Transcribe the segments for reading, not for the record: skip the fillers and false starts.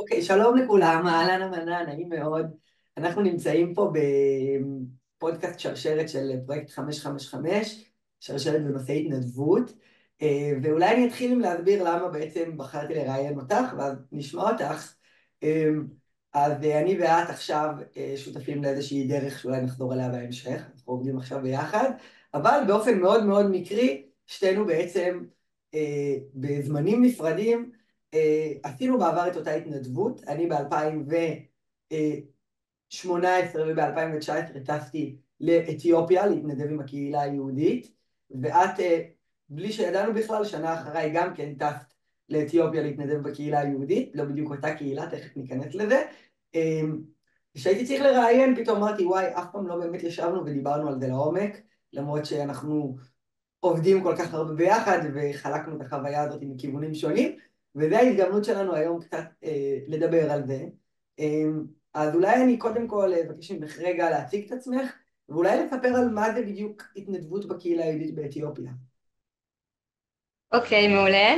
אוקיי, שלום לכולם, אהלן אמנה, נעים מאוד. אנחנו נמצאים פה בפודקאסט שרשרת של פרויקט 555, שרשרת בנושא התנדבות, ואולי אני אתחיל עם להסביר למה בעצם בחרתי לראיין אותך, ואז נשמע אותך. אז אני ואת עכשיו שותפים לאיזושהי דרך שאולי נחזור אליה בהמשך, אנחנו עובדים עכשיו ביחד, אבל באופן מאוד מאוד מקרי, שתינו בעצם בזמנים נפרדים, עשינו בעבר את אותה התנדבות. אני ב-2018 וב-2019 טסתי לאתיופיה להתנדב עם הקהילה היהודית, ואת, בלי שידענו בכלל, שנה אחריי גם כן טסת לאתיופיה להתנדב בקהילה היהודית, לא בדיוק אותה קהילה, תכף ניכנס לזה. כשהייתי צריך לראיין, פתאום אמרתי, וואי, אף פעם לא באמת ישבנו ודיברנו על זה לעומק, למרות שאנחנו עובדים כל כך הרבה ביחד וחלקנו את החוויה הזאת מכיוונים שונים, וזו ההזדמנות שלנו היום קצת לדבר על זה. אז אולי אני קודם כל אבקש ממך רגע להציג את עצמך, ואולי לספר על מה זה בדיוק התנדבות בקהילה היהודית באתיופיה. אוקיי, מעולה.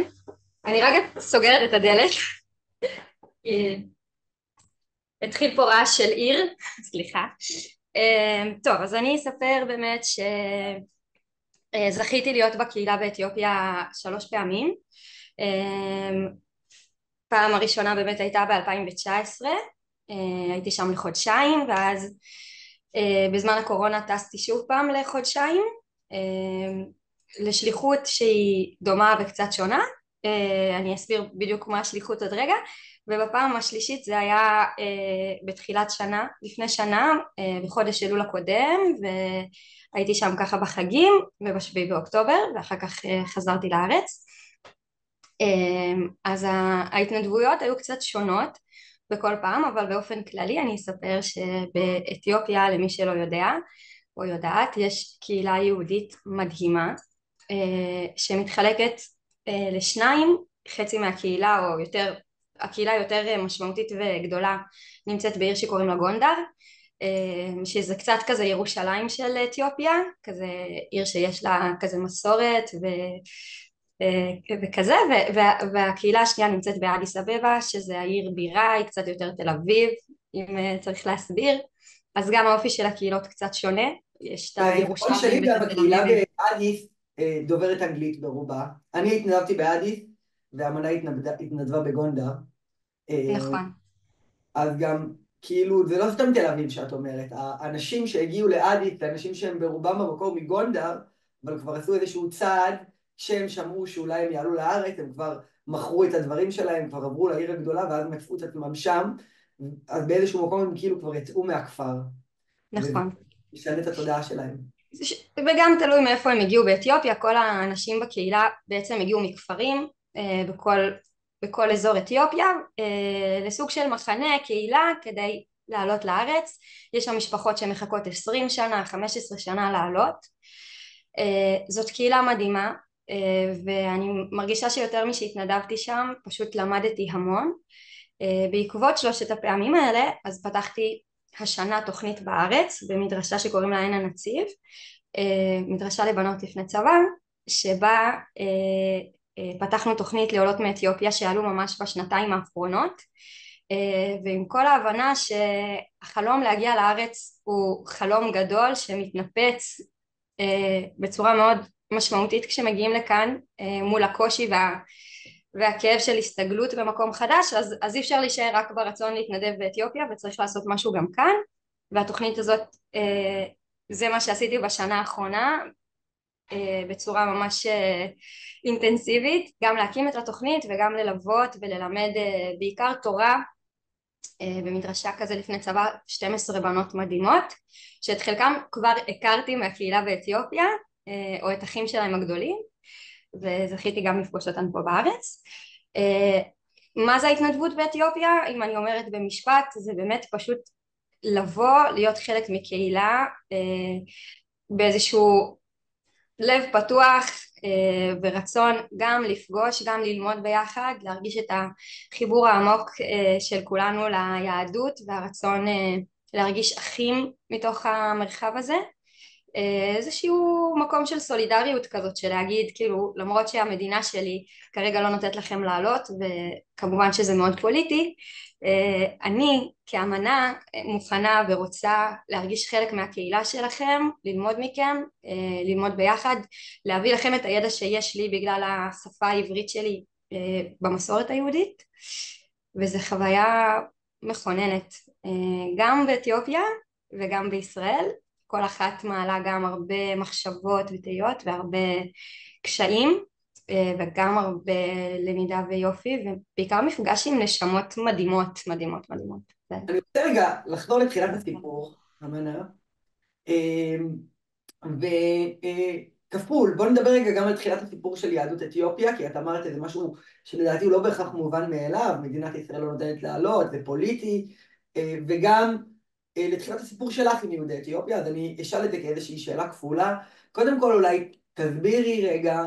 אני רגע סוגרת את הדלת. אה, התחיל פה רעש של עיר, סליחה. טוב, אז אני אספר באמת שזכיתי להיות בקהילה באתיופיה 3 פעמים. פעם הראשונה באמת הייתה ב-2019, הייתי שם לחודשיים, ואז בזמן הקורונה טסתי שוב פעם לחודשיים, לשליחות שהיא דומה וקצת שונה. אני אסביר בדיוק מה השליחות עוד רגע. ובפעם השלישית זה היה בתחילת שנה, לפני שנה, בחודש אלול הקודם, והייתי שם ככה בחגים ובשביעי באוקטובר, ואחר כך חזרתי לארץ. אז ההתנדבויות היו קצת שונות בכל פעם, אבל באופן כללי אני אספר שבאתיופיה, למי שלא יודע או יודעת, יש קהילה יהודית מדהימה שמתחלקת לשניים. חצי מהקהילה, או יותר, הקהילה יותר משמעותית וגדולה, נמצאת בעיר שקוראים לה גונדר, שזה קצת כזה ירושלים של אתיופיה, כזה עיר שיש לה כזה מסורת וכזה, והקהילה השנייה נמצאת באדיס אבבה, שזה העיר בירה, היא קצת יותר תל אביב, אם צריך להסביר. אז גם האופי של הקהילות קצת שונה, יש את מהזיכרון שלי הירושלמים ואת גם התל הקהילה אביבים. באדיס דוברת אנגלית ברובה. אני התנדבתי באדיס, והמנה התנדבה בגונדר. אה, נכון. אז גם, כאילו, זה לא סתם תל אביב שאת אומרת, האנשים שהגיעו לאדיס, זה אנשים שהם ברובם במקור מגונדר, אבל כבר עשו איזשהו צעד, שהם שמעו שאולי הם יעלו לארץ, הם כבר מכרו את הדברים שלהם, כבר עברו לעיר הגדולה, ואז מצאו את עצמם שם, אז באיזשהו מקום הם כאילו כבר יצאו מהכפר, וזה נכון. משנה את התודעה שלהם. וגם תלוי מאיפה הם הגיעו באתיופיה. כל האנשים בקהילה בעצם הגיעו מכפרים בכל אזור אתיופיה, לסוג של מחנה, קהילה, כדי לעלות לארץ. יש שם משפחות שמחכות 20 שנה, 15 שנה לעלות. זאת קהילה מדהימה, ואני מרגישה שיותר משהתנדבתי שם פשוט למדתי המון. בעקבות 3 הפעמים האלה אז פתחתי השנה תוכנית בארץ במדרשה שקוראים לה עין הנציב, מדרשה לבנות לפני צבא, שבה פתחנו תוכנית לעולות מאתיופיה שעלו ממש בשנתיים האחרונות, ועם כל ההבנה שהחלום להגיע לארץ הוא חלום גדול שמתנפץ בצורה מאוד משמעותית כשמגיעים לכאן, מול הקושי והכאב של הסתגלות במקום חדש, אז אי אפשר להישאר רק ברצון להתנדב באתיופיה וצריך לעשות משהו גם כאן. והתוכנית הזאת, זה מה שעשיתי בשנה האחרונה, בצורה ממש אינטנסיבית, גם להקים את התוכנית וגם ללוות וללמד בעיקר תורה במדרשה כזה לפני צבא. 12 בנות מדהימות שאת חלקם כבר הכרתי מהקהילה באתיופיה, או את אחים שלהם הגדולים, וזכיתי גם לפגוש אותן פה בארץ. מה זה ההתנדבות באתיופיה? אם אני אומרת במשפט, זה באמת פשוט לבוא, להיות חלק מקהילה באיזשהו לב פתוח ורצון גם לפגוש, גם ללמוד ביחד, להרגיש את החיבור העמוק של כולנו ליהדות, והרצון להרגיש אחים מתוך המרחב הזה. איזשהו מקום של סולידריות כזאת, של להגיד כאילו למרות שהמדינה שלי כרגע לא נותנת לכם לעלות, וכמובן שזה מאוד פוליטי, אני כאמנה מוכנה ורוצה להרגיש חלק מהקהילה שלכם, ללמוד מכם, ללמוד ביחד, להביא לכם את הידע שיש לי בגלל השפה העברית שלי במסורת היהודית, וזו חוויה מכוננת גם באתיופיה וגם בישראל. כל אחת מעלה גם הרבה מחשבות ותהיות והרבה קשיים, וגם הרבה למידה ויופי, ובעיקר מפגש עם נשמות מדהימות מדהימות מדהימות. אני רוצה רגע לחזור לתחילת הסיפור, אמנה, וכפול, בוא נדבר רגע גם על תחילת הסיפור של יהדות אתיופיה, כי את אמרת זה משהו שלדעתי הוא לא בהכרח מובן מאליו, מדינת ישראל לא נותנת לעלות, זה פוליטי, וגם לתחילת הסיפור שלך עם יהודי אתיופיה, אז אני אשאל את זה כאיזושהי שאלה כפולה. קודם כל אולי תסבירי רגע